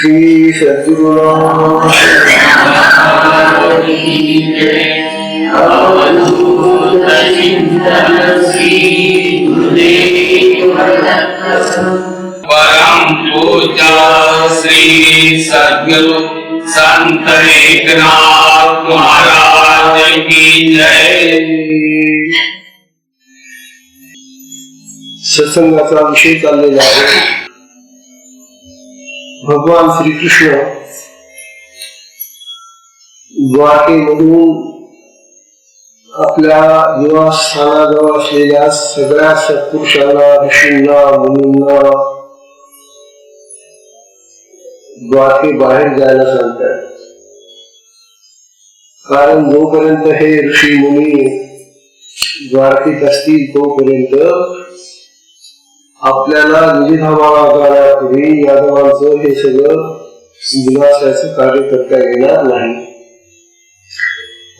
श्री सद्गुरुनाथ परम पूज्य श्री सद्गुरु संत एकनाथ महाराज की जय। सत्संगाचा विषय चाललेला आहे। भगवान श्रीकृष्ण द्वारकेमधून आपल्या निवासस्थानाजवळ असलेल्या सगळ्या सत्पुरुषांना, ऋषींना, मुनींना द्वारके बाहेर जायला सांगतात। कारण जोपर्यंत हे ऋषी मुनी द्वारकेत असतील तोपर्यंत आपल्याला निजधामाला जाण्यापूर्वी यादवांचं हे सगळं विनाशाचं कार्य करता येणार नाही,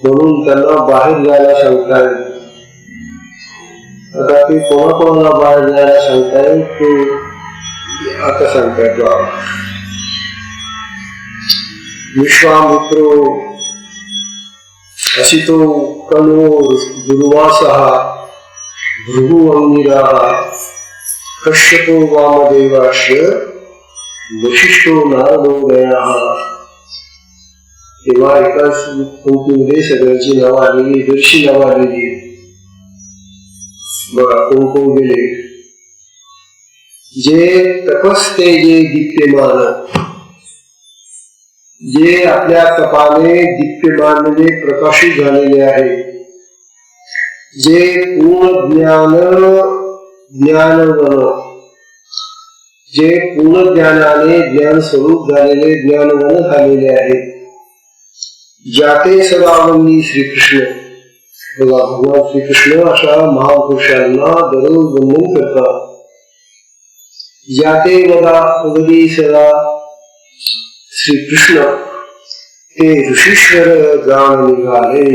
म्हणून त्यांना बाहेर जायला सांगताय। आता ते कोणाकोणाला बाहेर जायला सांगताय ते आता सांगतायत। विश्वामित्रो असितो कनो दुर्वासः भृगुअंगिराः कश्यपो वामदेवाश्च वशिष्ठो नारदो गयाः। तेव्हा एकाच पंक्तीमध्ये सगळ्यांची नावं आलेली, दर्शी नावं आलेली। बघा कोण कोण गेले। जे तपस्ते जे दीप्यमान, जे आपल्या तपाने दीप्यमान म्हणजे प्रकाशित झालेले आहे, जे पूर्ण ज्ञानवन, जे पूर्ण ज्ञानाने ज्ञान स्वरूप झालेले, ज्ञानवन झालेले आहे। जाते सदावंदी श्रीकृष्ण, बघा भगवान श्रीकृष्ण अशा महापुरुषांना दररोज वंदन करतात। जाते वदी सदा श्रीकृष्ण ते ऋषीश्वर जाण निघाले।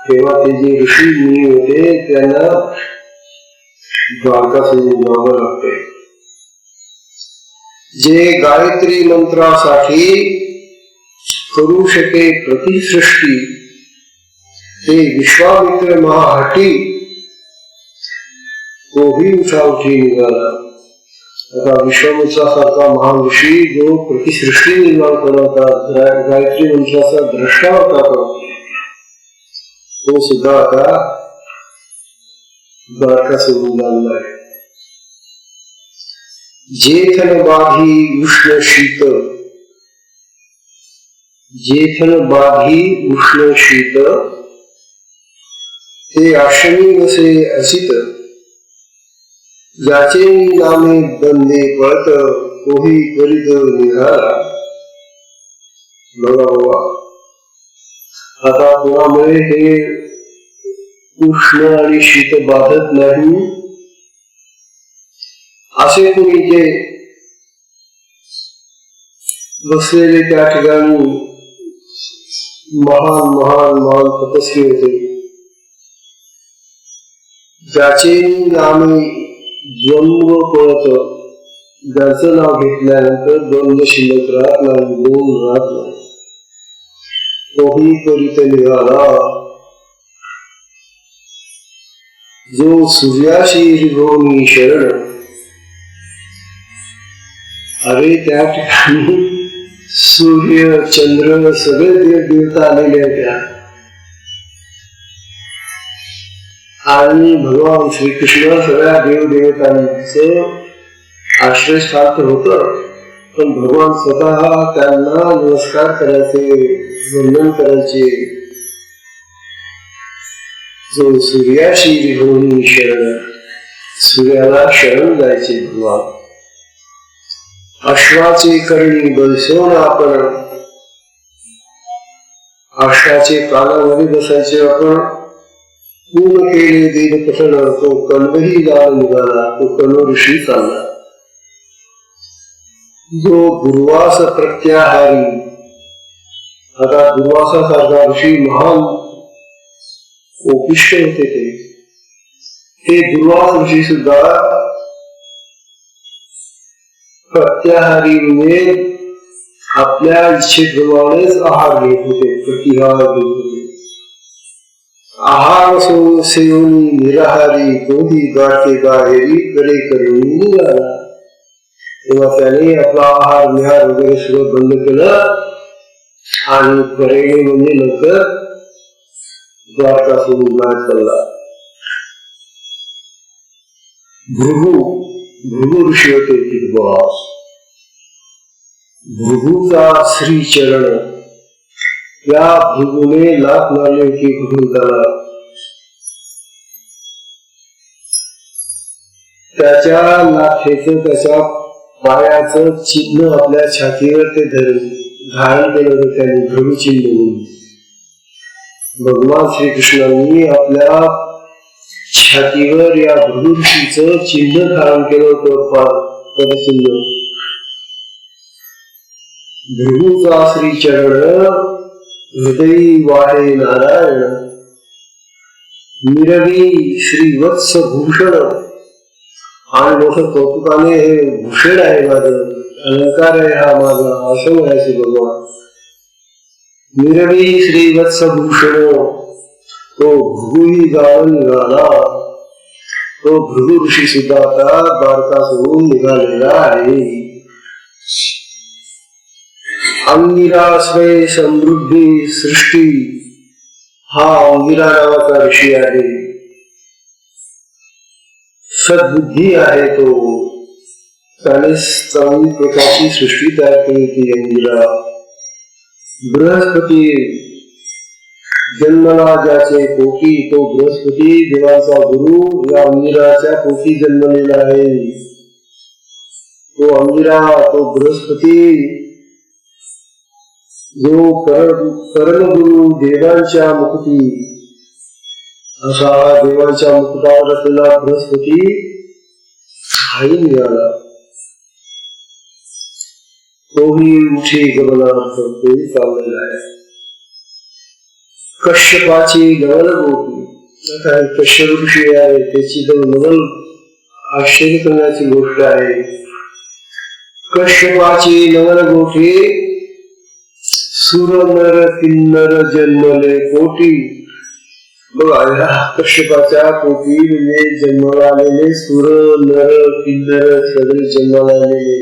तेव्हा ते जे ऋषी मुनी होते त्यांना द्वारका सोडून जावं लागते। जे गायत्री मंत्रासाठी करू शके प्रतिसृष्टी ते विश्वामित्र महाहटी तोही उठाउठी निघाला। आता विश्वामित्रासारखा महान ऋषी जो प्रतिसृष्टी निर्माण करता, गायत्री मंत्राचा द्रष्टा होता, तो सुद्धा आता द्वारका सोडून जाणार आहे। जेठन बाधी उष्ण शीत, जेठन बाधी उष्ण शीत ते आश्रमी वसे असित, ज्याचे नामे बंदे पळत तोही करीत निघाला। बघा बाबा, आता कोणामुळे हे उष्ण आणि शीत बाधत नाही, असे कोणी जे बसलेले त्या ठिकाणी महान महान महान तपस्वी होते, ज्याचे नामे द्वंद्व पळत, ज्याचं नाव घेतल्यानंतर द्वंद्व शिल्लक राहत नाही, दोन राहत नाही, तोही करीत निघाला। जो सूर्याशी रिभोनी शरण, अरे त्या ठिकाणी सूर्य चंद्र सगळे देवता आलेले आहेत आणि भगवान श्रीकृष्ण सगळ्या देवदेवतांचं आश्रयस्थान होत, पण भगवान स्वतः त्यांना नमस्कार करायचे, वंदन करायचे। जो सूर्याशी रिभोनी शरण, सूर्याला शरण जायचे भगवान। अश्वाचे करणी बसवून आपण, अश्वाचे कानामध्ये बसायचे आपण, पूर्ण केले देव पठण, तो कण्वही जाण निघाला, तो कण्व ऋषी चालला। जो दुर्वास प्रत्याहारी, आता दुर्वासासारखा ऋषी महान कोपिष्ठ होते, ते दुर्वास ऋषी सुद्धा प्रत्याहारी म्हणजे आपल्या इच्छेप्रमाणेच आहार घेत होते, प्रतिहार घेत होते. आहार सेवनी निराहारी कोधी गाठे बाहेरी करे करून निघाला. तेव्हा त्याने आपला आहार विहार वगैरे सगळं बंद केलं आणि करेने म्हणजे लवकर द्वारका सोडून बाहेर पडला. भृगु ऋषी होते विद्वास. भृगूचा श्री चरण, या भृगूने लाथ मारले की भगवंताला. त्याच्या लाथेचं त्याच्या पायाचं चिन्ह आपल्या छातीवर ते धारण केलं होतं त्याने, भृगु चिन्ह म्हणून. भगवान श्रीकृष्णांनी आपल्या छातीवर या भृगु ऋषीचं चिन्ह धारण केलं होतं, पदचिन्ह. भृगूचा श्री चरण हृदयी वाहे नारायण, निरवी श्री वत्स भूषण. आणि मोठं कौतुकाने हे भूषण आहे माझं, अलंकार आहे हा माझा, असं म्हणायचे भगवान. निरवी श्री वत्स भूषण तो भृगुही गावन निघाला. तो भृगु ऋषी सुद्धा आता द्वारका सोडून निघालेला आहे. अंगिराश्रय समृद्धी सृष्टी हा अंगिरा नावाचा ऋषी आहे. सद्बुद्धी आहे तो, त्याने चांगली प्रकारची सृष्टी तयार केली ती अंगिरा. बृहस्पती जन्मला ज्याचे पोटी, तो बृहस्पती देवाचा गुरु या अंगिराच्या पोटी जन्मलेला आहे. तो अंगिरा, तो बृहस्पती जो परमगुरु देवांच्या मुक्ती, असा देवांच्या मुकुटावर असलेला बृहस्पती हाही मिळाला. तोही उठी गमनार्थ तोही चाललेला आहे. कश्यपाची नवलगोटी, कश्यप ऋषी आहे त्याची तर नवल आश्चर्य करण्याची गोष्ट आहे. कश्यपाची नवलगोटी सुर नर किन्नर जन्मले कोटी. बघा, ह्या कश्यपाच्या पोटी म्हणजे जन्माला आलेले सुर नर किन्नर सगळे जन्माला आलेले.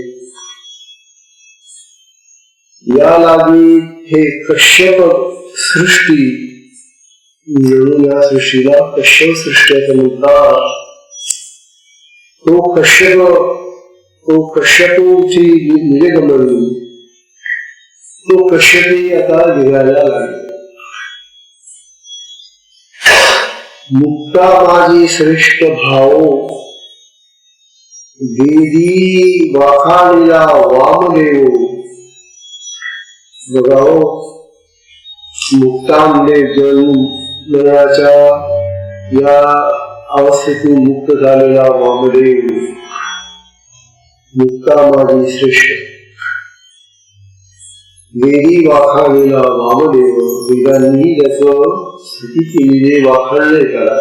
या लागी हे कश्यप सृष्टी म्हणून या सृष्टीला कश्यप सृष्टी असं म्हणतात. तो कश्यपूची निवेगमन, तो कश्यपी आता निघायला लागला. मुक्ता माझी श्रेष्ठ भाव, वेदी वाखाणीला वामदेव. बघाओ, मुक्तांमध्ये जन्मण्याच्या या अवस्थेतून मुक्त झालेला वामदेव. मुक्ता माझी श्रेष्ठ, वेदी वाखाणीला वामदेव. वेदांनी त्याचं स्थिती केलेली वाखाणले त्याला.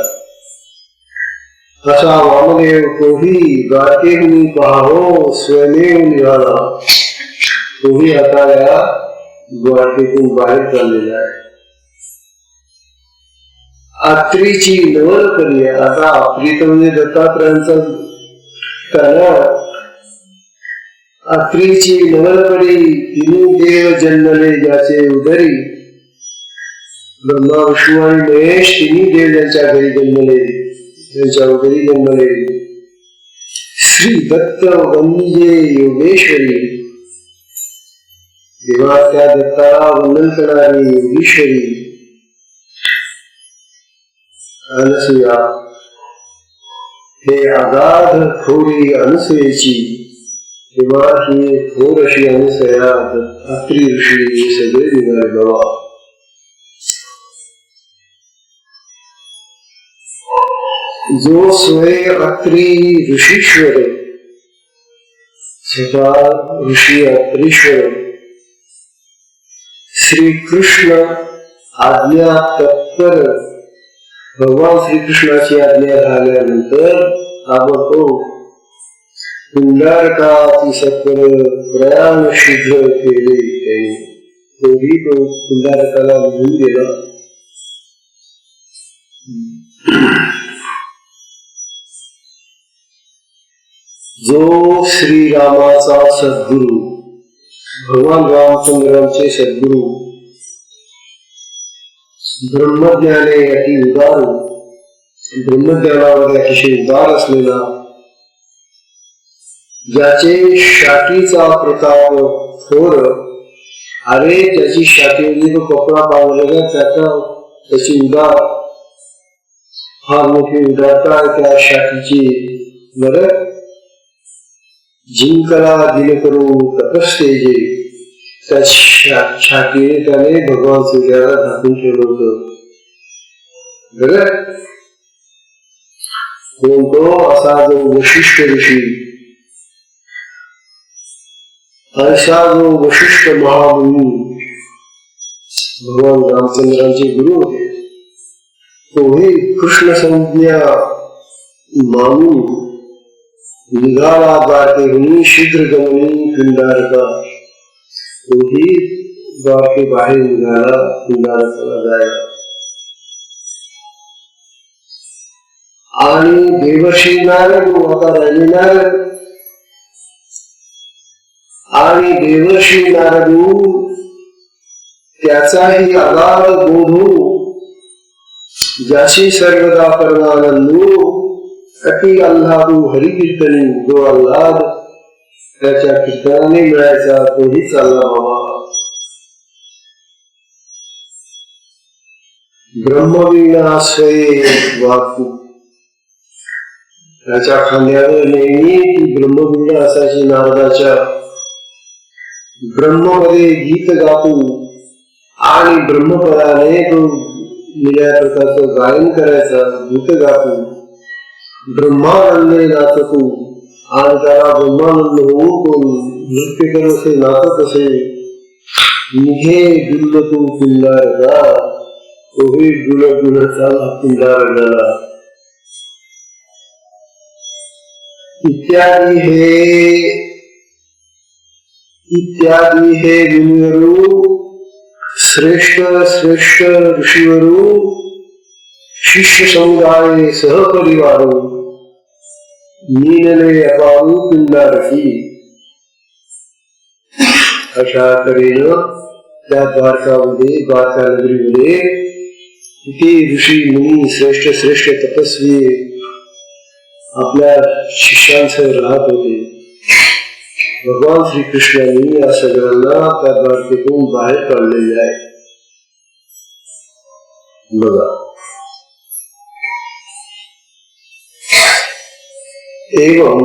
असा वामदेव तोही गाठेहून पाहो स्वयमेव निघाला. तोही आता या द्वारकेतून बाहेर चाललेला आहे. आत्रीची नवल करी. आता आत्री म्हणजे दत्तात्रयांचा त्याला आत्रीची नवल करी. तिन्ही देव जन्मले ज्याचे उदरी. ब्रह्मा विष्णू आणि महेश तिन्ही देव ज्यांच्या घरी जन्मले, त्यांच्या उदरी जन्मले. श्री दत्त वंदिजे योगेश्वरी. देवा त्या दत्ताला वंदन करणारी योगेश्वरी अनसूया. हे अगाध थोरी अनसूयेची. तेव्हा ही थोर अशी अनसूया, अत्री ऋषी हे सगळे निघाले बाबा. जो स्वय अत्री ऋषीश्वर, स्वतः ऋषी अत्रीश्वर. श्री कृष्ण आज्ञा तत्पर. भगवान श्रीकृष्णाची आज्ञा झाल्यानंतर ताबडतोब पुंडारकाची सत्वर प्रयाण शीघ्र केले त्यांनी. तोही तो पुंडारकाला निघून गेला. जो श्रीरामाचा सद्गुरु, भगवान रामचंद्रांचे सद्गुरु, ब्रह्मज्ञाने अति उदार, ब्रह्मज्ञानामध्ये अतिशय उदार असलेला, ज्याचे शाटीचा प्रताप थोर, अरे त्याची शाटीवरती तो कपडा पावलेला त्याची उदार, फार मोठी उदारता आहे त्या शाटीची. बरं, जिंकला दिन करू तपस्तेजे, त्या छातीने त्याने भगवान सूर्याला झाकून ठेवलं होतं. बरं, तो असा जो वशिष्ठ ऋषी, असा जो वशिष्ठ महामुनी भगवान रामचंद्रांचे गुरु होते, तोही कृष्ण संज्ञा मानून निघाला द्वारकेहून शीघ्र गमनी पिंडारका. तोही द्वारके बाहेर निघाला पिंडारकाला जायला. आणि देवर्षी नारद, आता राहिले नारद, आणि देवर्षी नारद त्याचाही अगाध बोधू, ज्याशी सर्वदा परमानंदू, अति आल्हादू हरिकीर्तनी. जो आल्हाद त्याच्या कीर्तनाने मिळायचा तोही चालला बाबा. ब्रह्मवीणाश्रये वाकू, त्याच्या खांद्यावर नेहमी ती ब्रह्मवीणा असायची नारदाच्या. ब्रह्ममध्ये गीत गातू आणि ब्रह्मपदाने तो निळ्या प्रकारचं गायन करायचा, गीत गातू, ब्रह्मानंदे नाचतू, आणि त्याला ब्रह्मानंद होऊन तो नृत्य करत असे, नाचत असे. निघे डुलतू पिंडारका, तोही डुलत डुलत चालला पिंडारकाला. इत्यादी हे मुनिवरू, श्रेष्ठ श्रेष्ठ ऋषीवरू, शिष्य समुदाय सहपरिवारू, मीनले अपारू पिंडारकी. अशा तऱ्हेनं त्या द्वारकामध्ये, द्वारका नगरीमध्ये किती ऋषी मुनी, श्रेष्ठ श्रेष्ठ तपस्वी आपल्या शिष्यांसह राहत होते. भगवान श्रीकृष्णांनी या सगळ्यांना त्या द्वारकेतून बाहेर काढलेले आहे. बघा, एवं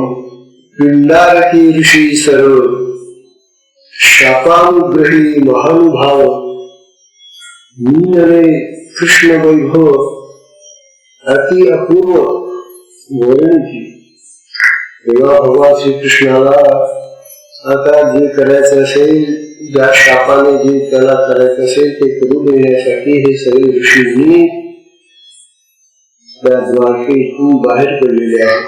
पिंडारकी ऋषी सर्व शापानुग्रही महानुभाव, मीनले कृष्ण वैभव अति अपूर्व वर्णिती. तेव्हा भगवान श्रीकृष्णाला आता जे करायचं असेल, ज्या शापाने जे त्याला करायचं असेल ते करू देण्यासाठी हे सगळे ऋषींनी त्या द्वारकेतून बाहेर पडलेले आहेत.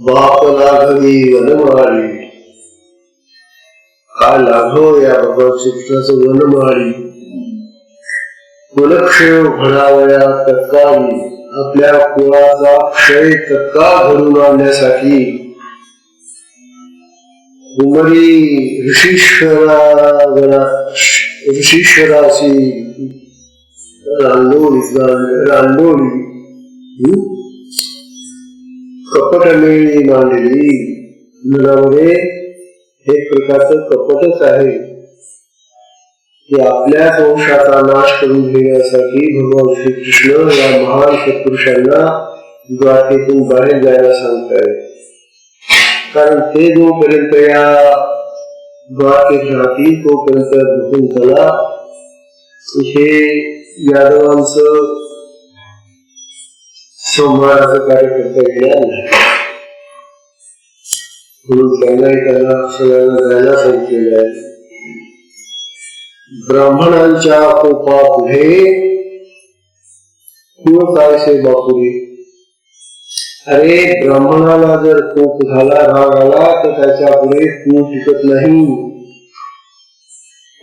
बाप लाघवी वनमाळी, काय लाघव या भगवान श्रीकृष्णाचं वनमाळी. कुलक्षय घडावया तत्काळी, आपल्या कुळाचा क्षय तत्काळ घडून आणण्यासाठी उमरी ऋषीश्वराची रांडोळी कपटमेळी मांडली. मनामध्ये एक प्रकारचं कपटच आहे की आपल्या वंशाचा नाश करून घेण्यासाठी भगवान श्रीकृष्ण या महान सत्पुरुषांना द्वारकेतून बाहेर जायला सांगताय. कारण ते जोपर्यंत या द्वारकेत राहतील तोपर्यंत भगवंताला हे यादवांचं संहाराचं कार्य करता येणार नाही. म्हणून त्यांना सगळ्यांना जायला सांगितलेलं आहे. ब्राह्मणांच्या कोपापुढे कुळ काय से बापुरे. अरे ब्राह्मणाला जर कोप झाला, राग आला तर त्याच्या पुढे कुळ टिकत नाही.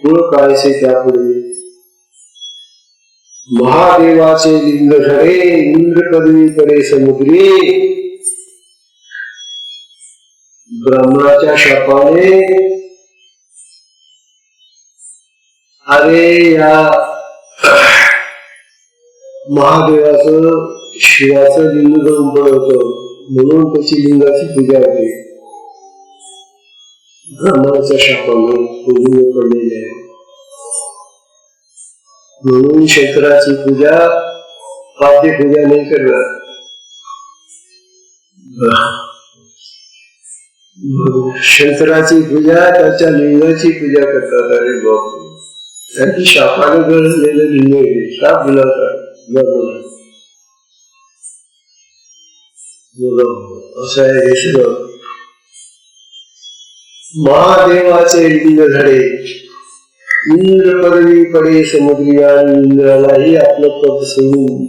कुळ काय से त्यापुढे. महादेवाचे लिंग धरे इंद्र पदवीकडे समुद्री. ब्राह्मणाच्या शापाने अरे या महादेवाचं शिवाचं लिंग गळून पडत, म्हणून त्याची लिंगाची पूजा होते. ब्राह्मणाच्या शापाने लिंग पडलेले आहे. म्हणून शंकराची पूजा पाद्य पूजा नाही करणार. शंकराची पूजा त्याच्या लिंगाची पूजा करतात. अरे बाप, त्याची शापाने गळलेलं लिंग आहे. शाप दिला असं आहे हे सगळं. महादेवाचे लिंग धरे इंद्र पदवी पडे समुद्री. आणि इंद्रालाही आपलं पद सोडून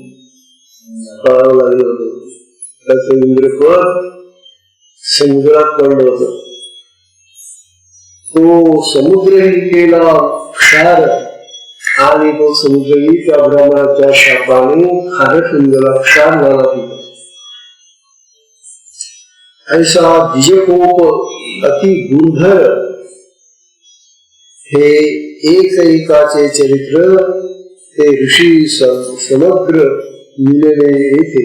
पळावं लागलं होतं. त्याचं इंद्रपद समुद्रात पडलं होतं. तो समुद्रही केला क्षार आणि तो समुद्रही त्या ब्राह्मणाच्या शापाने खारट इंद्राला क्षार झाला होता. ऐसा द्विजकोप अति गुरुधर हे एकाचे चरित्र ते ऋषी समग्र लिहिलेले येते.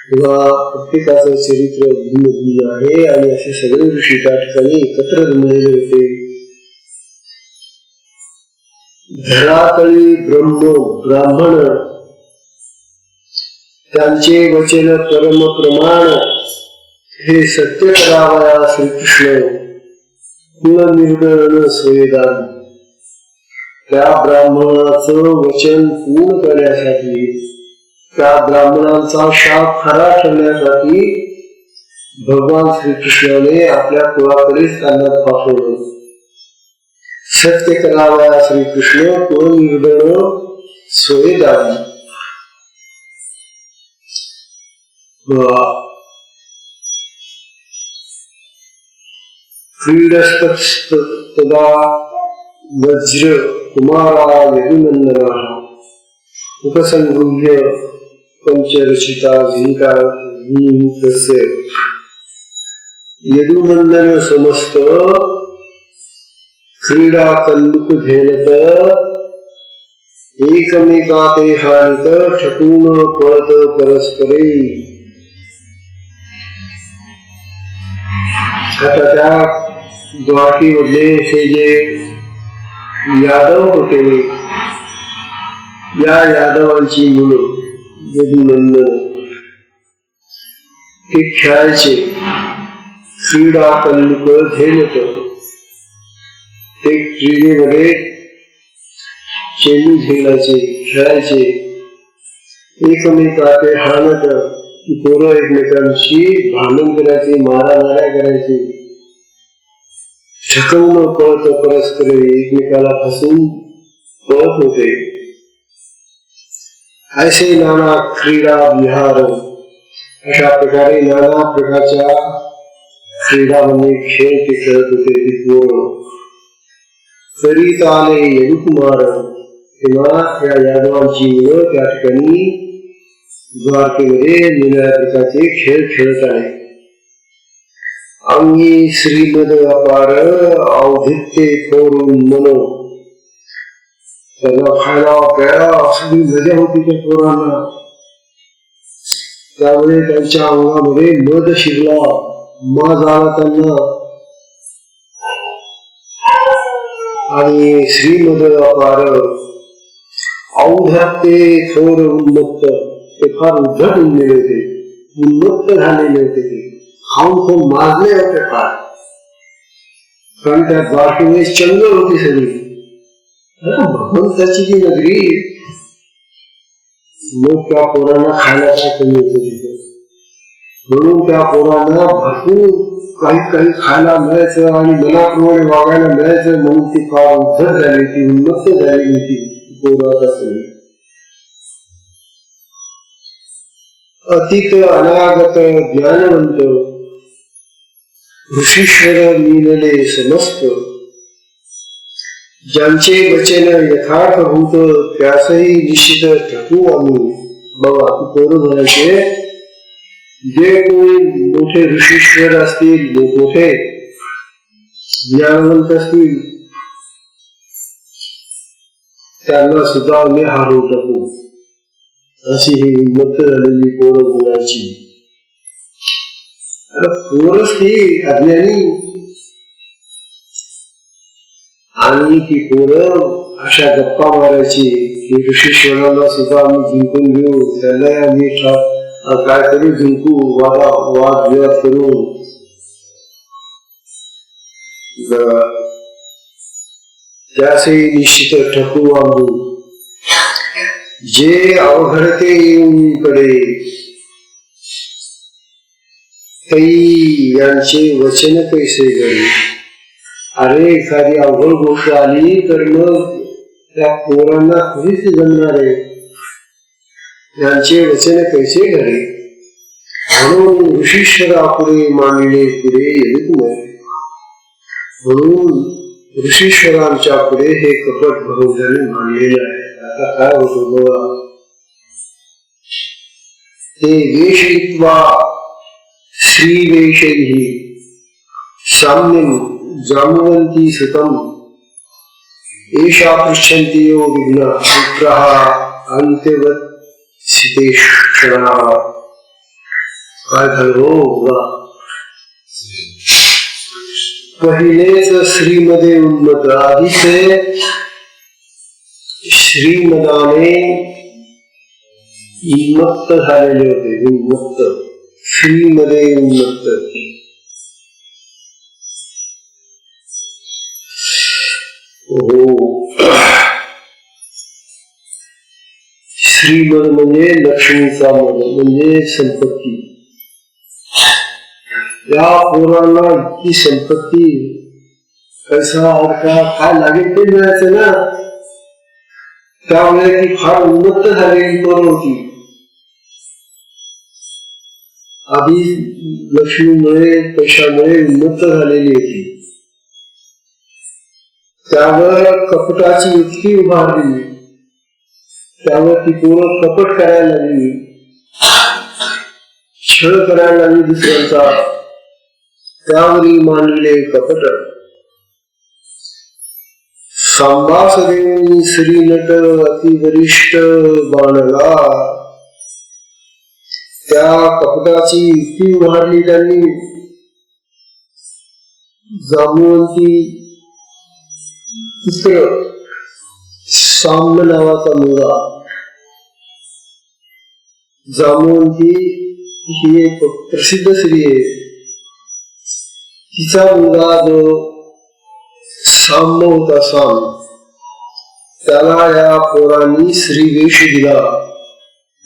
तेव्हा प्रत्येकाचं चरित्र भिन्न भिन्न आहे आणि असे सगळे ऋषी त्या ठिकाणी एकत्र जमलेले होते. धरातळी ब्राह्मण त्यांचे वचन परम प्रमाण. हे सत्य करावया श्रीकृष्ण कुळ निर्णय स्वेदान. त्या ब्राह्मणाचं वचन पूर्ण करण्यासाठी, त्या ब्राह्मणांचा शाप खरा ठरण्यासाठी भगवान श्रीकृष्णाने आपल्या कुळाकडेच त्यांना पाठवलं. सत्य करावया श्रीकृष्ण कुळ निर्णय स्वेदान. क्रीडस्तदा वज्र कुमारा यदुनंदनः उपसंगृह्य पंचरचिता गीता गीतस्य. यदुनंदन समस्त क्रीडा कल्लुक झेलत एकमेकाते हानित ठकून पळत परस्परे. आता त्या द्वारकीमधले हे जे यादव होते, या यादवांची मुलं यदुनंदन ते खेळायचे. क्रीडा कल्लुक झेलत, ते क्रीडेमध्ये चेंडू झेलायचे, खेळायचे. एकमेकाचे हाणत, पोरं एकमेकांशी भांडण करायचे, मारामाऱ्या करायचे. ठकवून पळत परस्पर एकमेकाला फसून पळत होते. ऐसे नाना क्रीडा विहार. अशा प्रकारे नाना प्रकारच्या क्रीडामध्ये खेळ ते खेळत होते ते पोरं. करीत आले यदुकुमार. तेव्हा या यादवांची मुलं त्या ठिकाणी द्वारकेमध्ये निळ्या प्रकारचे खेळ खेळत आहे. अंगी श्रीमद अपार अवधित्य थोरून मन. त्याला खायला प्यायला असली मजा होती त्या पोरांना. त्यामुळे त्यांच्या अंगामध्ये मध शिरला, माज आला त्यांना. आणि श्रीमद अपार औधत्य थोर उन्मत्त. ते फार उद्धट उडलेले होते, उन्मत्त झालेले होते. ते खाऊन खूप माजले होते फार. कारण त्या द्वारकेमध्ये चंगल होती सगळी. भगवंताची जी नगरी, मग त्या पोरांना खायला काय कमी होते तिथे. म्हणून त्या पोरांना भरपूर काही काही खायला मिळायचं आणि मनाप्रमाणे वागायला मिळायचं. म्हणून ती फार उद्धट झाली होती, उन्मत्त झालेली होती पोरं. अतीत अनागत ज्ञानवंत ऋषीश्वर मीनले समस्त ज्यांचे वचन यथार्थभूत त्यासही निश्चित ठकू आम्ही. बघा पोरं म्हणायचे जे कोणी मोठे ऋषीश्वर असतील मोठे ज्ञानवंत असतील त्यांना सुद्धा आम्ही हरवू टाकू अशी ही हिंमत झालेली पोरं बोलायची. पोरच ती अज्ञानी आणि ती पोरं अशा गप्पा मारायची की ऋषीश्वरांना सुद्धा आम्ही जिंकून घेऊ, त्यांना आम्ही काय करू जिंकू, वाद विवाद करू. त्यासे निश्चित ठकू आम्ही. जे अवघडते येऊन कडे यांचे वचन कैसे गळे. अरे एखादी अवघड गोष्ट आली तर मग त्या पोरांना थोडीच जमणार आहे. यांचे वचन कैसे घडे म्हणून ऋषीश्वरापुढे मानले पुढे येत नाही. म्हणून ऋषीश्वरांच्या पुढे हे कपट बहुजन मानलेले आहे. आता काय होतो बघा, ते वेशित्वा श्रीवेशैः साम्यं जाम्यन्ति सुतम् एषा पृच्छन्ति यो विघ्न पुत्रः अन्त्यवत् सितेक्षणाः. काय झालं हो, पहिलेच श्रीमध्ये उन्मत, आधीच श्रीमदाने उन्मत्त झालेले होते. उन्मत्त, श्रीमध्ये उन्मत्त. श्रीमद म्हणजे लक्ष्मीचा मद म्हणजे संपत्ती. या पोरांना इतकी संपत्ती, पैसा काय लागेल ते मिळायचं ना. त्यामुळे ती फार उन्मत्त झालेली पोरं होती. आधी लक्ष्मीमुळे पैशामुळे उन्मत्त झालेली होती. त्यावर कपटाची युक्ती उभारली. त्यावर ती पोरं कपट करायला लागली, छळ करायला लागली दुसऱ्यांचा. त्यावरील मानलेले कपट. सांबास देऊन श्रीनट अतिवरिष्ठ बाणला. त्या कपटाची युक्ती उभारली त्यांनी. जांबुवंती पुत्र साम्य नावाचा मुलगा. जांबुवंती ही एक प्रसिद्ध स्त्री आहे. तिचा मुलगा जो साम्य होता, साम, त्याला या पोरांनी श्री वेश दिला,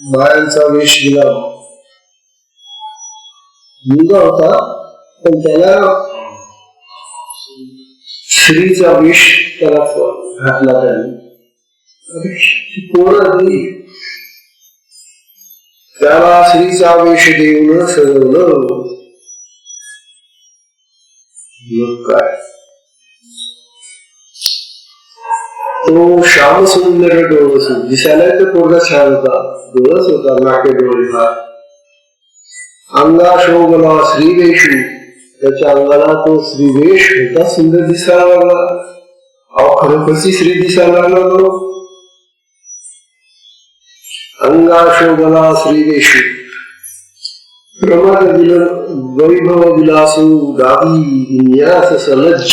बायांचा वेश दिला. मुलगा होता पण त्याला स्त्रीचा वेश त्याला घातला. त्यांनी पोरं त्याला स्त्रीचा वेश देऊन सजवलं. काय तो श्याम सुंदर डोळस, दिसायला तर पोरगा छान होता, डोळस होता, नाके डोळे. अंगा शोभला श्रीवेशू, त्याच्या अंगाला तो श्रीवेश होता, सुंदर दिसायला लागला. खरोखरची श्री दिसायला लागला. अंगा शोभला श्रीवेशू प्रमद वैभव विलासू गावी विन्यास सलज्ज.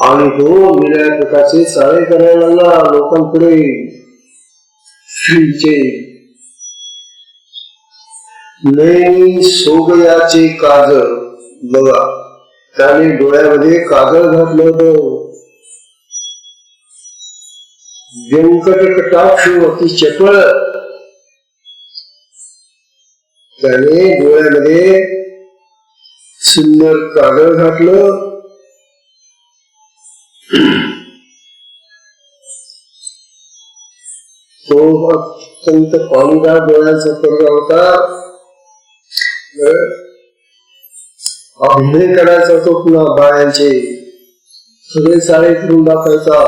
आणि तो निळ्या प्रकारचे चाळे करायला लागला लोकांपुढे श्रीचे. नैनी सोगयाचे काजळ, बघा त्याने डोळ्यामध्ये काजळ घातलं होतं. व्यंकट कटाक्ष अति चपळ, त्याने डोळ्यामध्ये सुंदर काजळ घातलं. तो अत्यंत पाणीदार डोळ्यांचा पोरगा होता. अभिनय करायचा तो पुन्हा बायांचे सगळे साडे करून दाखवायचा.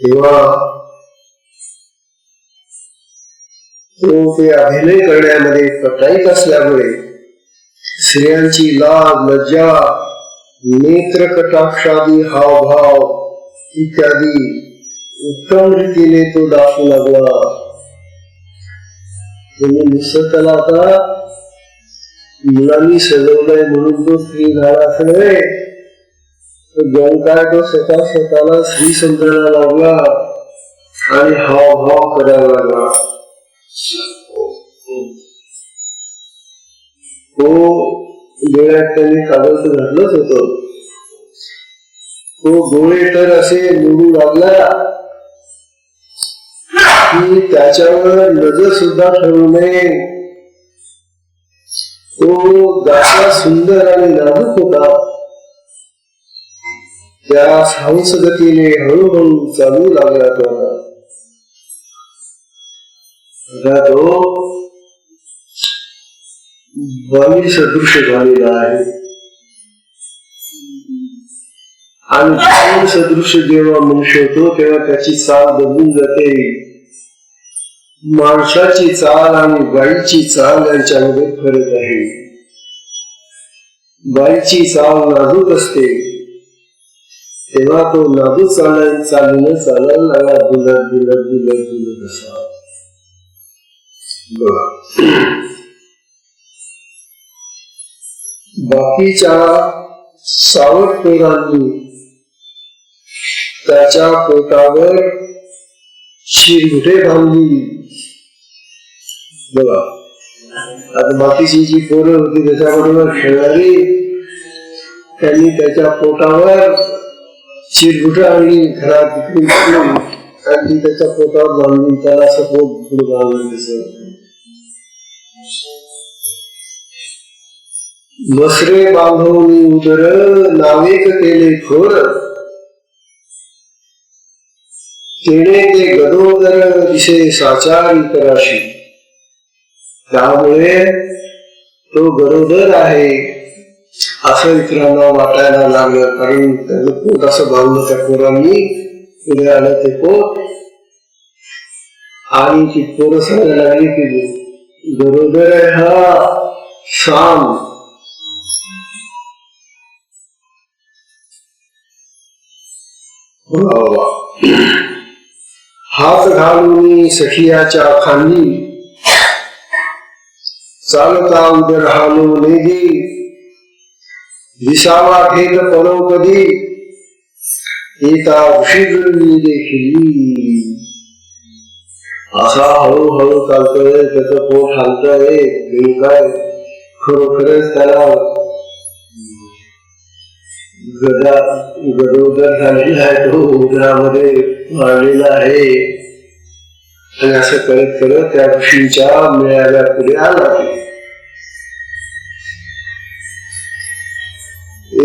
तेव्हा तो ते अभिनय करण्यामध्ये पटाईत असल्यामुळे स्त्रियांची लाज लज्जा नेत्र कटाक्षादी हावभाव इत्यादी उत्तम रीतीने तो दाखवू लागला. नुसतं त्याला आता मुलांनी सजवलंय म्हणून तो स्त्री झाला असं नव्हे. काय तो स्वतःला स्त्री समजायला लागला आणि हावभाव करायला लागला. तो डोळ्यात त्यांनी कागद घातलंच होत. तो डोळे तर असे निवडू लागला की त्याच्यावर नजर सुद्धा ठरवू नये. तो गासा सुंदर आणि नाजूक होता. त्या साहस गतीने हळूहळू चालू लागला. तो बाली सदृश झालेला आहे आणि बाली सदृश जेव्हा मनुष्य होतो तेव्हा त्याची चाल बदलून जाते. माणसाची चाल आणि बाईची चाल यांच्यामध्ये फरक आहे. बाईची चाल नाजूक असते तेव्हा तो नाजूक चालून चालायला लागला. बुलत बुलत बुलत बुलत असा. बाकीच्या सावट पोरांनी त्याच्या पोटावर शिरघुटे बांधली. बघा आता बाकीची जी पोरं होती त्याच्याबरोबर खेळणारी त्यांनी त्याच्या पोटावर शिरघुटे आणि घरात आणि त्याच्या पोटावर बांधली. त्याला असं पोट पुढे बांधलं. तसं मसरे बांधवनी उदर नावेक केले थोर तेणे ते गदोदर दिसे साचारी तराशी. त्यामुळे तो गदोदर आहे असं इतरांना वाटायला लागलं. कारण त्याचं पोट असं बांधलं त्या पोरांनी. पुढे आलं ते पोट आणि ती पोरं सांगायला लागली की गदोदर आहे हा शाम. हात घालून सखियाच्या खांदी चालता उदर हालो नेदी दिसावा घेत पडो कधी येता उशिरली देखील. असा हळूहळू चालतोय. त्याचं पोट हालतंय. काय खरोखरच त्याला गदोदर झालेला आहे. तो उदरामध्ये वाढलेला आहे. आणि असं करत करत त्या ऋषींच्या मेळाव्या पुढे आला.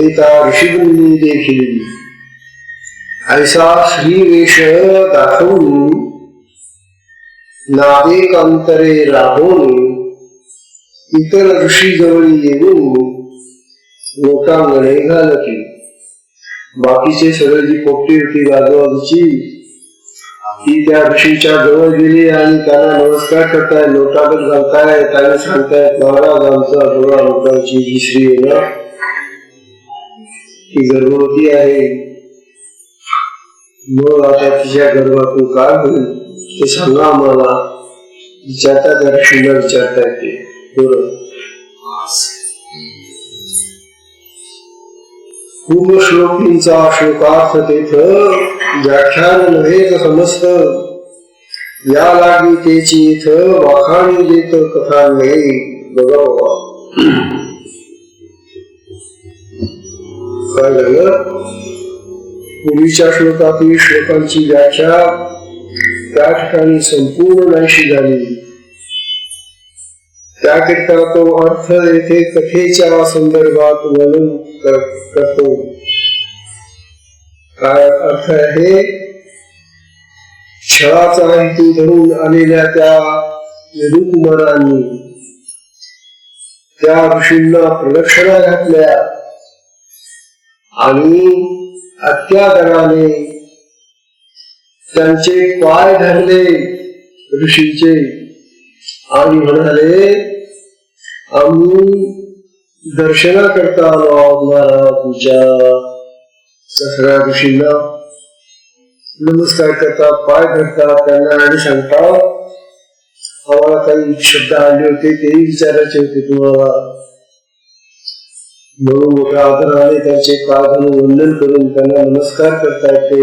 एका ऋषीबंदी देखील ऐसा श्रीवेश दाखवून नादेक अंतरे राबवून इतर ऋषी जवळ येऊन लोकांगणे घालती. बाकीचे सगळे जी पोपटी होती बाजूबाजूची ती त्या ऋषीच्या जवळ गेली आणि त्यांना नमस्कार करताय. लोटागत घालताय. त्यांना सांगतायत महाराज आमचा डोळा लोकांची जी श्री आहे ना ती गर्भवती आहे. मग आता तिच्या गर्भातून काय होईल ते सांगा आम्हाला. विचारता त्या ऋषीला विचारता येते. पूर्ण श्लोकींचा श्लोकार्थ तेथ व्याख्यान नव्हे तर समस्त या लागी तेची इथ वाखाणी देत कथा नाही. बघा काय झालं. पूर्वीच्या श्लोकातील श्लोकांची व्याख्या त्या ठिकाणी संपूर्ण नाहीशी झाली. त्या त्याकरिता तो अर्थ येथे कथेच्या संदर्भात वर्णन करतो. काय अर्थ आहे? छळाचा हेतू धरून आलेल्या त्या यदुकुमारांनी त्या ऋषींना प्रदक्षिणा घातल्या आणि अत्यादराने त्यांचे पाय धरले ऋषींचे आणि म्हणाले, आम्ही दर्शना करता आलो आहोत तुमच्या. सगळ्या ऋषींना नमस्कार करतात, पाय धरतात त्यांना आणि सांगतात, आम्हाला काही शब्द आले होते तेही विचारायचे होते तुम्हाला. म्हणून मोठ्या आदराने त्यांचे पाय धरून वंदन करून त्यांना नमस्कार करता येते.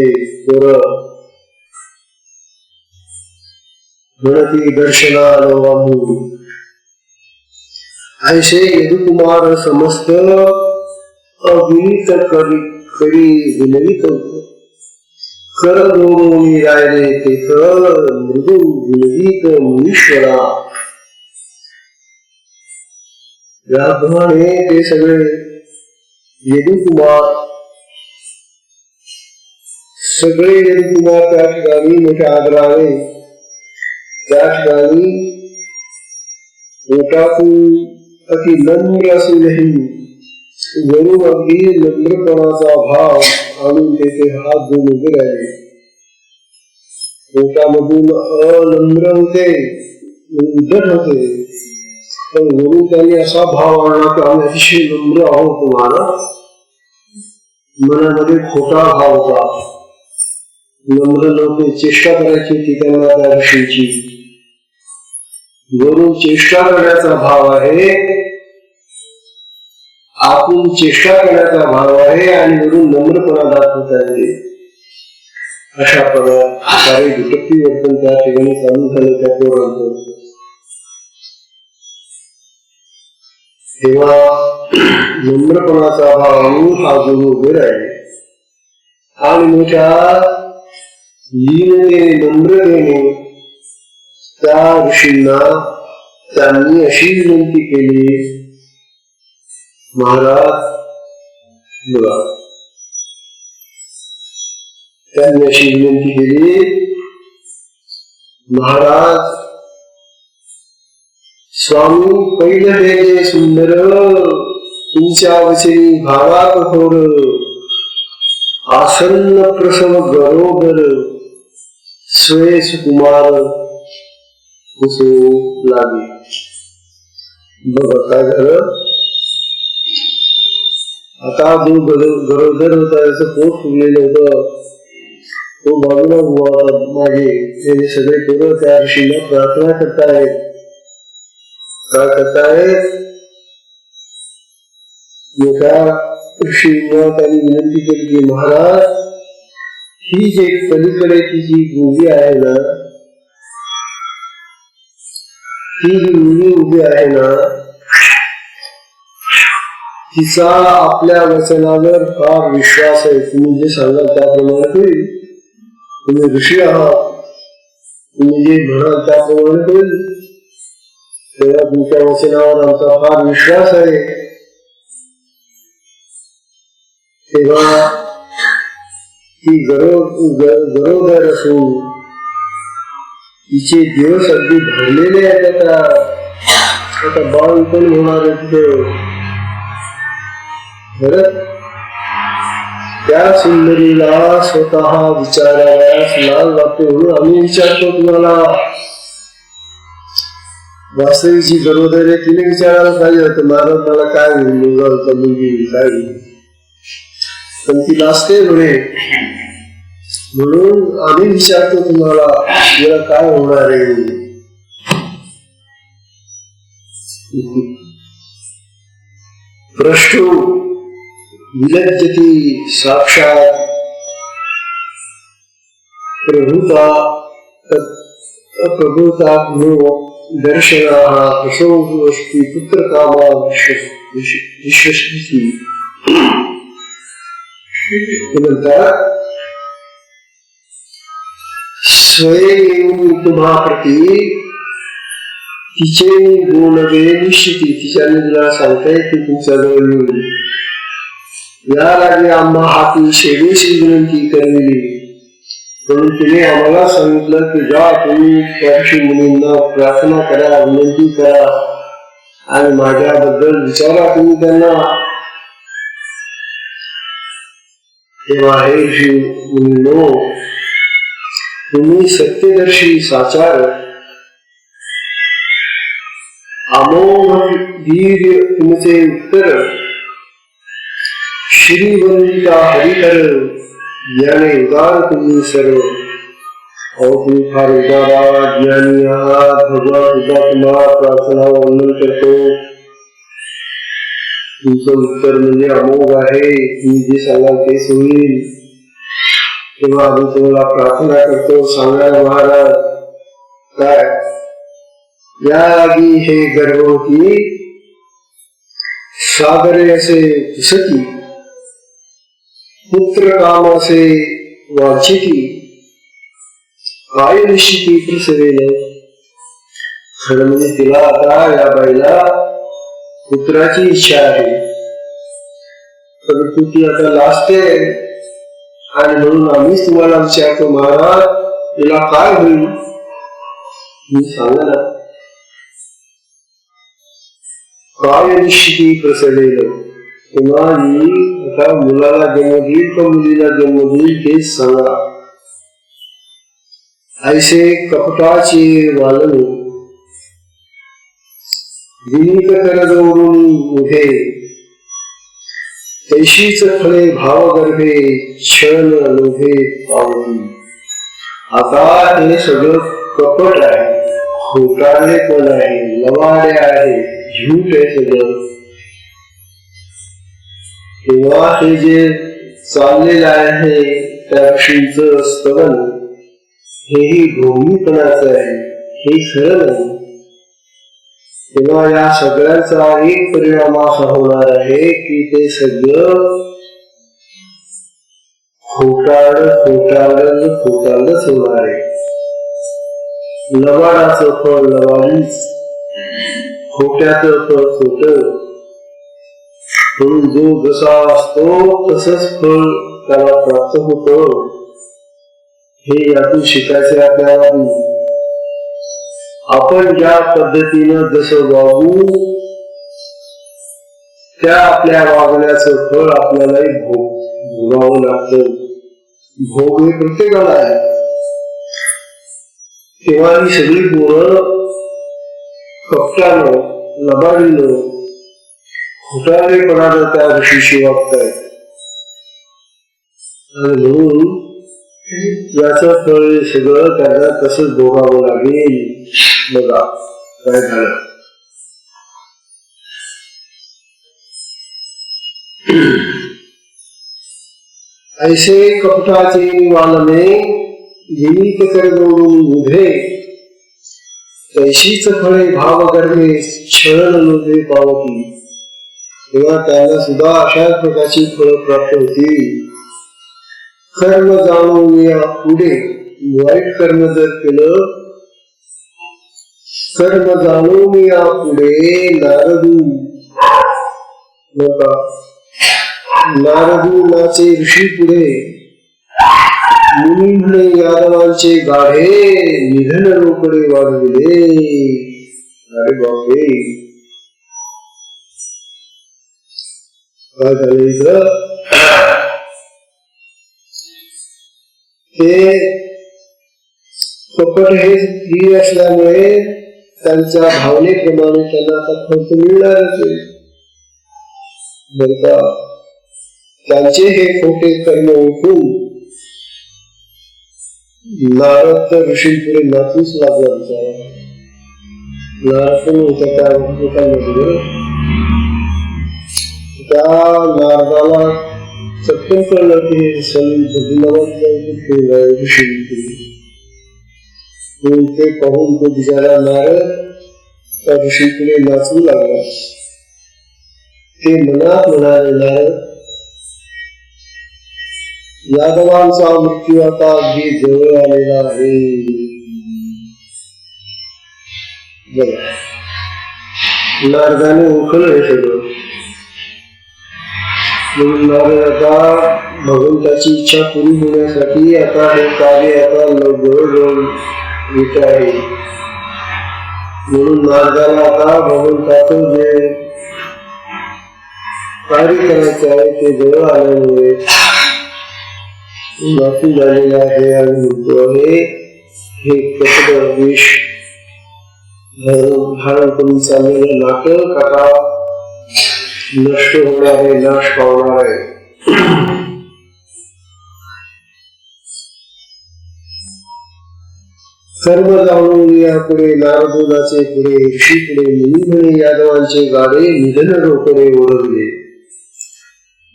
म्हणती दर्शना आलो आम्ही. ऐसे यदुकुमार समस्त अविनीत करी विनवित कर दोन्ही राहिले ते मृदू विनवित मुनीश्वरा. याप्रमाणे ते सगळे यदुकुमार त्या ठिकाणी मोठ्या आदराने त्या ठिकाणी पोटातून अति नम्र असूनही वरून अगदी नम्रपणाचा भाव आणून तेथे हात धुवून उभे राहिले. पोटामधून अनम्र होते, उद्धट होते, पण वरून त्यांनी असा भाव आणला की आम्ही अतिशय नम्र आहोत तुम्हाला. मनामध्ये खोटा भाव होता, नम्र नव्हते, चेष्टा करायची होती त्यांना त्या ऋषींची. वरून चेष्टा करण्याचा भाव आहे, आतून चेष्टा करण्याचा भाव आहे आणि वरून नम्रपणा दाखवता येते. अशा प्रकारे विपत्ती वर्तन त्या ठिकाणी चालू झालं त्या पोरांचं. तेव्हा नम्रपणाचा भाव आणून हा गुरु उभे राहिले आणि मोठ्या लीनेने नम्रतेने त्या ऋषींना त्यांनी अशी विनंती केली, महाराज बोला. त्यांनी अशी विनंती केली, महाराज स्वामी पहिलं देजे सुंदर तुमच्या वचनी भावात होर आसन्न प्रसव गरोदर स्वय सुकुमार उसू लागे. बघा काय झालं. आता जो गरोदर होता त्याचं पोट फुगलेलं होतं, तो बाजूला उभा मागे. हे सगळे पोरं त्या ऋषीला प्रार्थना करतायत. काय करतायत? मोठ्या ऋषींना त्यांनी विनंती केली की महाराज ही जे पलीकडेची जी गोवी आहे ना, ही जी मुली उभी आहे ना, तिचा आपल्या वचनावर फार विश्वास आहे. तुम्ही जे सांगाल त्याप्रमाणे होईल. तुम्ही ऋषी आहात, तुम्ही जे म्हणाल त्याप्रमाणे होईल. तेव्हा तुमच्या वचनावर आमचा फार विश्वास आहे. तेव्हा ती गरोदर असून तिचे दिवस अगदी भरलेले आहेत. आता बाळ पण होणार आहे तिथे. त्या सुंदरीला स्वतः विचाराव्यास लाल वाटते म्हणून आम्ही विचारतो तुम्हाला. वास्तविक जी गरोदर आहे तिने विचारायला पाहिजे होतं, मला काय होईल, मुलगा होता मुलगी काय होईल, पण ती लाजते म्हणे. म्हणून आम्ही विचारतो तुम्हाला तिला काय होणार आहे. प्रश्न विलज्जती साक्षात प्रभुता दर्शनाः प्रसवस्ति पुत्रकामा विश्वस्ति. स्वयं तुम्हा प्रति तिचे गुण निश्चिती तिच्याने तुला सांगता येते तुमच्या जवळ येऊन या लागे आम्हा हाती शेवेशी विनंती करविली म्हणून तिने आम्हाला सांगितलं की जा तुम्ही त्या ऋषी मुनींना प्रार्थना करा विनंती करा आणि माझ्याबद्दल विचारा तुम्ही त्यांना. तेव्हा हे ऋषी मुनींनो तुम्ही सत्यदर्शी साचार अमोघ वीर्य तुमचे उत्तर श्रीवंदिता हरिहर ज्ञाने उदार तुम्ही सर्व. तुम्ही फार उदार आहात ज्ञानी आहात. भगवान सुद्धा तुम्हाला प्रार्थना वंदन करतो. तुमचं उत्तर म्हणजे अमोघ आहे. तुम्ही जे सांगाल तेच होईल. तेव्हा आम्ही तुम्हाला प्रार्थना करतो सांगा महाराज काय या लागी हे गर्भवती सागरे असे पुसती पुत्र काम असे वाचिती काय निश्चिती प्रसवेल. खरं म्हणजे तिला आता या बाईला पुत्राची इच्छा आहे परंतु ती आता लाजते आणि म्हणून आम्हीच तुम्हाला विचारतो महाराज तिला काय होईल मी सांगा ना. काय निश्चिती प्रसवेल. तुम्हाला आता मुलाला जन्म देईल का मुलीला जन्म देईल तेच सांगा. ऐसे कपटाचे वालन विनीत करजोडून उभे तैशीच फळे भावगर्भे क्षण लोभे पावली. आता हे सगळं कपट आहे खोटारडे पण आहे लवाडे आहे झूट आहे सगळं. तेव्हा हे जे चाललेलं आहे त्या ऋषींचं स्तवन हेही भोंगीपणाचं आहे हे खरं नाही. तेव्हा या सगळ्यांचा एक परिणाम असा होणार आहे की ते सगळं खोटारडच होणार आहे. लवाडाचं फळ लवाडीच खोट्याचं फळ खोट. म्हणून जो जसा असतो तसंच फळ त्याला प्राप्त होतं. हे यातून शिकायचे आपल्याला. आपण ज्या पद्धतीनं जसं वागू त्या आपल्या वागण्याचं फळ आपल्यालाही भोगावं लागतं. भोग हे प्रत्येकाला आहे. तेव्हा ही सगळी गुण कपटानं लबाडीनं खोटारडेपणानं त्या ऋषीशी वागतायत आणि म्हणून याचं फळ सगळं त्यांना तसंच भोगावं लागेल. बघा काय झालं. ऐसे कपटाचे वालने विनीत करजोडून उभे तैशीच फळे भावगर्भे क्षण लोभे पावती. तेव्हा त्यांना सुद्धा अशाच प्रकारची फळं प्राप्त होती. कर्म जाणून या पुढे वाईट कर्म जर केलं कर्म जाणून या पुढे नारदूनाचे ऋषी पुढे मुनी म्हणे यादवांचे गाढे निधन रोकडे वाढविले. अरे बापरे काय झालं इथं. ते कपट हे स्त्री असल्यामुळे त्यांच्या भावनेप्रमाणे त्यांना आता खर्च मिळणारच आहे बर का. त्यांचे हे खोटे कर्म ओळखून नारद ऋषी पुढे नाचूच लागला बिचारा. नारद पण होता त्या लोकांमध्ये. त्या नारदाला सत्यम कळलं की ते पाहून तो बिचारा नारद त्या ऋषीकडे नाचू लागला. ते मनात म्हणाले नारद यादवांचा मृत्यू आता अगदी जवळ आलेला आहे. बघा नारदाने ओळखलं हे सगळं. म्हणून नारद आता भगवंताची इच्छा पुरी होण्यासाठी आता हे कार्य आता लवकर येत आहे. म्हणून नारदाला आता भगवंताचं जे कार्य करायचं आहे ते जवळ आल्यामुळे बाकी झालेलं आहे आणि म्हणतो आहे हे कपड वेश धारण करून चाललेलं नाटक आता नष्ट होणार आहे, नाश पावणार आहे. सर्व जाणून यापुढे नारदोनाचे पुढे ऋषी पुढे मुनी यादवांचे गाडे निधन रोकडे ओढवले.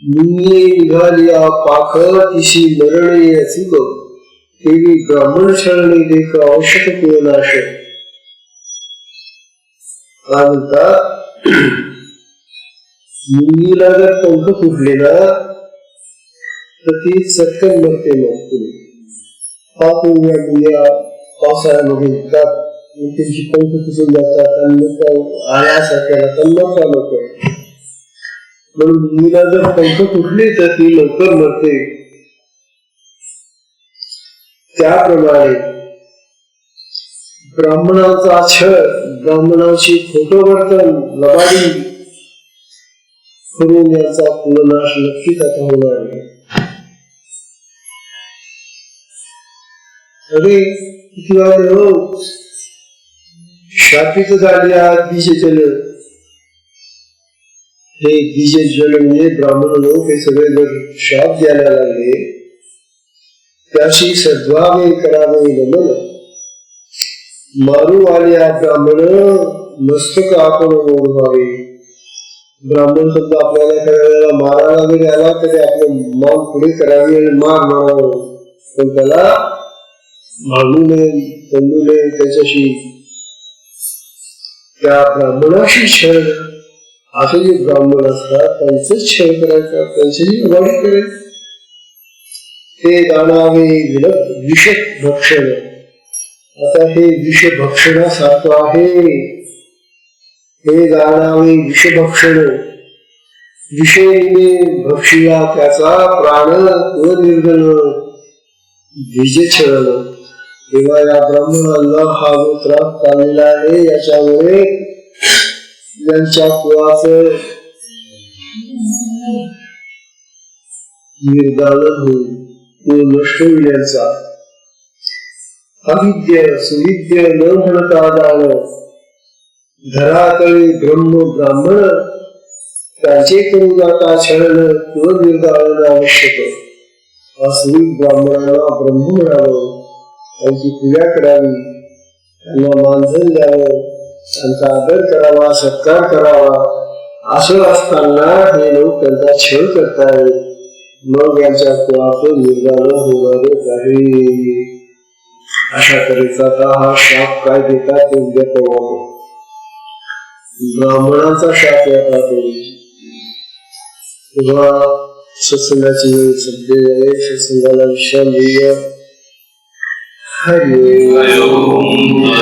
निघालिया पाख तिशी मरणे अचूक तेवी ब्राह्मण शरणे देख आवश्यक कुळनाश. काय म्हणतात मुंगीला जर पंख फुटले ना तर ती चटकन मरते. मग मुंग्या पावसाळ्यामध्ये येतात त्यांची पंख फुटून जातात आणि आळ्यासारख्या मरता लोक. म्हणून मुंगीला जर पंख फुटले तर ती लवकर मरते. त्याप्रमाणे ब्राह्मणाचा छळ, ब्राह्मणाची खोटं वर्तन, लबाडी करून याचा कुलनाश नक्कीच आता होणार आहे. अरे किती वाजले शापित झाले बीज जल. हे बीज जल म्हणजे ब्राह्मण लोक हे सगळे जर शाप द्यायला लागले त्याशी सद्भावे करावे नमन. मारू आल्या ब्राह्मण मस्तक आपण ओढवावे. ब्राह्मण शब्द आपल्याला करायला मारायला वगैरे आला तरी आपलं मान पुढे करावी आणि मार मारावं, पण त्याला भांडू नये, तंडू नये. त्याच्याशी त्या ब्राह्मणाशी छळ, असे जे ब्राह्मण असतात त्यांचंच छळ करायचा, त्यांच्याही उभारी करायची. ते जाणावे विष भक्षण. आता हे विष भक्षणासारखं आहे. हे जाणावे विष भक्षण. विषयीने भक्षिला त्याचा प्राण निर्गण बीज छळण. तेव्हा या ब्राह्मणांना हा जो त्रास चाललेला आहे याच्यामुळे त्यांच्या कुळाचं निर्दालन होईल, तो नष्ट होईल. यांचा अविद्य सुविद्य न म्हणता जाण धरातळी ब्रह्म ब्राह्मण त्याचे करू जाता छळण कुळ निर्दालन आवश्यक. असुविद ब्राह्मणाला ब्रह्म म्हणावं, त्यांची पूजा करावी, त्यांना मानधन द्यावं, त्यांचा आदर करावा, सत्कार करावा. असं असताना हे लोक त्यांचा छळ करतायत. मग यांच्या कुळाचं निर्दालन होणारच आहे. अशा तऱ्हेचा हा शाप काय देतात ते उद्या पाहू. ब्राह्मणाचा शाप येतात. तेव्हा सत्संगाची वेळ संपलेली आहे. सत्संगाला विश्राम देऊया. हरि ओम.